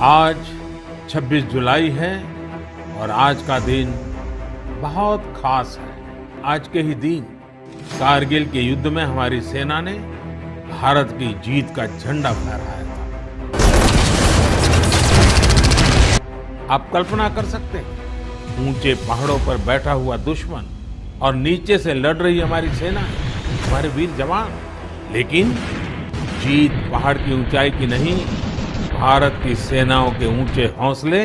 आज 26 जुलाई है और आज का दिन बहुत खास है। आज के ही दिन कारगिल के युद्ध में हमारी सेना ने भारत की जीत का झंडा फहराया था। आप कल्पना कर सकते हैं, ऊंचे पहाड़ों पर बैठा हुआ दुश्मन और नीचे से लड़ रही हमारी सेना, हमारे वीर जवान। लेकिन जीत पहाड़ की ऊंचाई की नहीं, भारत की सेनाओं के ऊंचे हौसले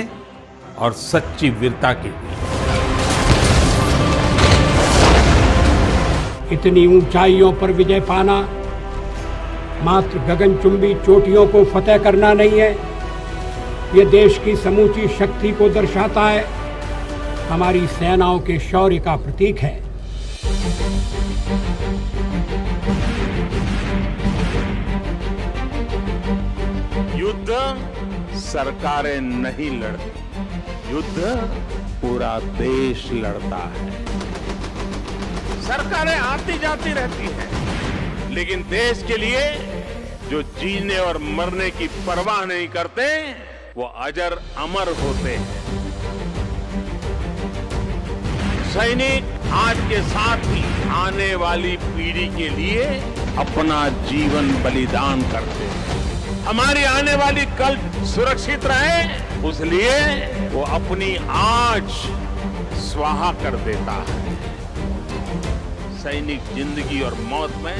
और सच्ची वीरता की। इतनी ऊंचाइयों पर विजय पाना मात्र गगनचुंबी चोटियों को फतेह करना नहीं है, ये देश की समूची शक्ति को दर्शाता है, हमारी सेनाओं के शौर्य का प्रतीक है। युद्ध सरकारें नहीं लड़ती, युद्ध पूरा देश लड़ता है। सरकारें आती जाती रहती हैं, लेकिन देश के लिए जो जीने और मरने की परवाह नहीं करते, वो अजर अमर होते हैं। सैनिक आज के साथ ही आने वाली पीढ़ी के लिए अपना जीवन बलिदान करते हैं। हमारी आने वाली कल सुरक्षित रहे, उसलिए वो अपनी आज स्वाहा कर देता है। सैनिक जिंदगी और मौत में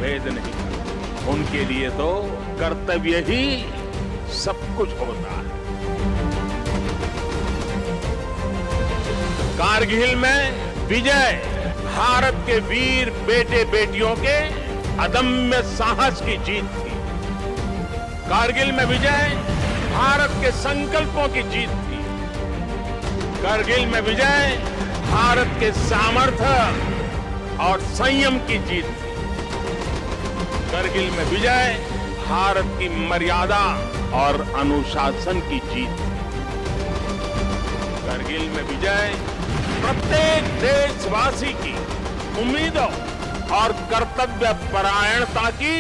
भेद नहीं करते, उनके लिए तो कर्तव्य ही सब कुछ होता है। कारगिल में विजय भारत के वीर बेटे बेटियों के अदम्य साहस की जीत थी। कारगिल में विजय भारत के संकल्पों की जीत थी। कारगिल में विजय भारत के सामर्थ्य और संयम की जीत थी। कारगिल में विजय भारत की मर्यादा और अनुशासन की जीत थी। कारगिल में विजय प्रत्येक देशवासी की उम्मीदों और कर्तव्य परायणता की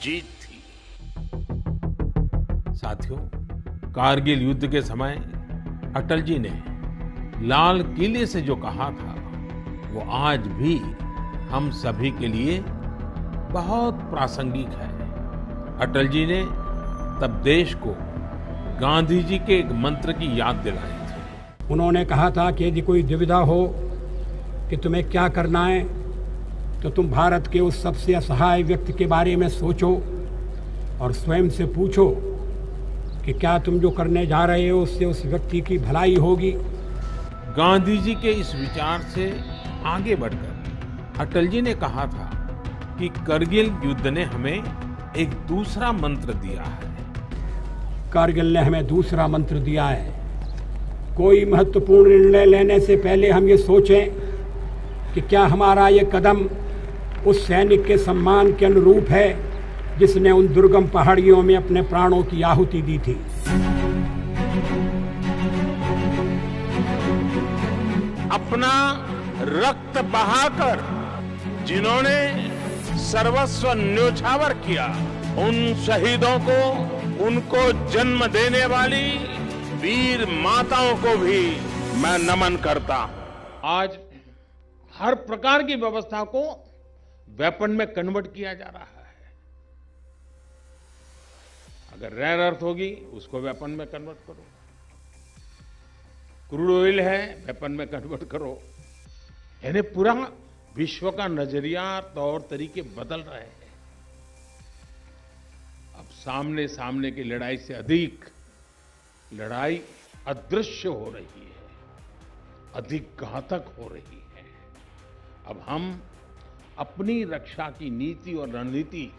जीत थी। साथियों, कारगिल युद्ध के समय अटल जी ने लाल किले से जो कहा था, वो आज भी हम सभी के लिए बहुत प्रासंगिक है। अटल जी ने तब देश को गांधी जी के एक मंत्र की याद दिलाई थी। उन्होंने कहा था कि यदि कोई दुविधा हो कि तुम्हें क्या करना है, तो तुम भारत के उस सबसे असहाय व्यक्ति के बारे में सोचो और स्वयं से पूछो कि क्या तुम जो करने जा रहे हो उससे उस व्यक्ति की भलाई होगी। गांधी जी के इस विचार से आगे बढ़कर अटल जी ने कहा था कि कारगिल युद्ध ने हमें एक दूसरा मंत्र दिया है। कारगिल ने हमें दूसरा मंत्र दिया है। कोई महत्वपूर्ण निर्णय लेने से पहले हम ये सोचें कि क्या हमारा ये कदम उस सैनिक के सम्मान के अनुरूप है जिसने उन दुर्गम पहाड़ियों में अपने प्राणों की आहुति दी थी। अपना रक्त बहाकर जिन्होंने सर्वस्व न्योछावर किया, उन शहीदों को, उनको जन्म देने वाली वीर माताओं को भी मैं नमन करता हूं। आज हर प्रकार की व्यवस्था को वेपन में कन्वर्ट किया जा रहा है। अगर रेयर अर्थ होगी, उसको वेपन में कन्वर्ट करो। क्रूड ऑयल है, वेपन में कन्वर्ट करो। यानी पूरा विश्व का नजरिया, तौर तरीके बदल रहे हैं। अब सामने सामने की लड़ाई से अधिक लड़ाई अदृश्य हो रही है, अधिक घातक हो रही है। अब हम अपनी रक्षा की नीति और रणनीति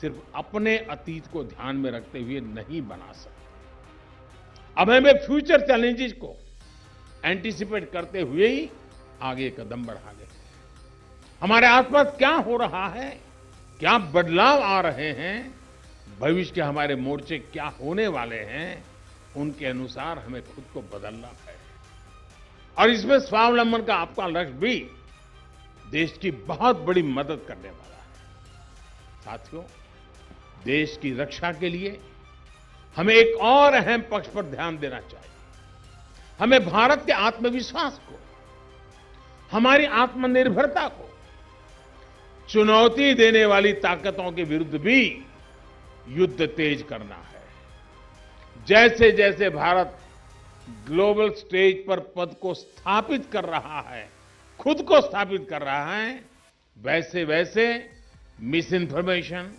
सिर्फ अपने अतीत को ध्यान में रखते हुए नहीं बना सकते। अब हमें फ्यूचर चैलेंजेस को एंटीसिपेट करते हुए ही आगे कदम बढ़ाने हैं। हमारे आसपास क्या हो रहा है, क्या बदलाव आ रहे हैं, भविष्य के हमारे मोर्चे क्या होने वाले हैं, उनके अनुसार हमें खुद को बदलना है। और इसमें स्वावलंबन का आपका लक्ष्य भी देश की बहुत बड़ी मदद करने वाला है। साथियों, देश की रक्षा के लिए हमें एक और अहम पक्ष पर ध्यान देना चाहिए। हमें भारत के आत्मविश्वास को, हमारी आत्मनिर्भरता को चुनौती देने वाली ताकतों के विरुद्ध भी युद्ध तेज करना है। जैसे जैसे भारत ग्लोबल स्टेज पर पद को स्थापित कर रहा है, खुद को स्थापित कर रहा है, वैसे वैसे मिस इन्फॉर्मेशन,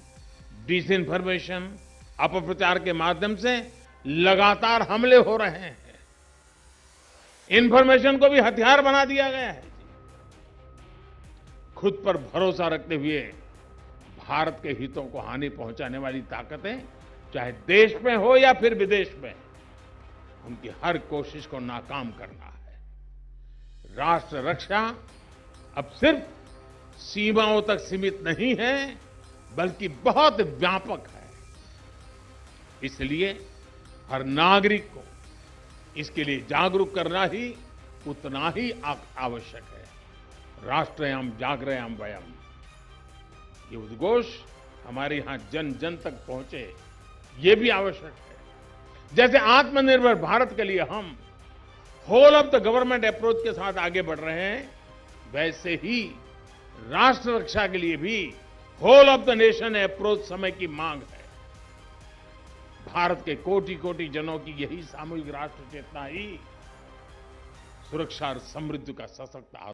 डिसइन्फॉर्मेशन, अपप्रचार के माध्यम से लगातार हमले हो रहे हैं। इन्फॉर्मेशन को भी हथियार बना दिया गया है। खुद पर भरोसा रखते हुए भारत के हितों को हानि पहुंचाने वाली ताकतें, चाहे देश में हो या फिर विदेश में, उनकी हर कोशिश को नाकाम करना है। राष्ट्र रक्षा अब सिर्फ सीमाओं तक सीमित नहीं है, बल्कि बहुत व्यापक है। इसलिए हर नागरिक को इसके लिए जागरूक करना ही उतना ही आवश्यक है। राष्ट्रयाम जागरयाम वयम, ये उद्घोष हमारे यहां जन जन तक पहुंचे, ये भी आवश्यक है। जैसे आत्मनिर्भर भारत के लिए हम whole of the government approach के साथ आगे बढ़ रहे हैं, वैसे ही राष्ट्र रक्षा के लिए भी whole of the nation approach समय की मांग है। भारत के कोटि कोटि जनों की यही सामूहिक राष्ट्र चेतना ही सुरक्षा और समृद्धि का सशक्त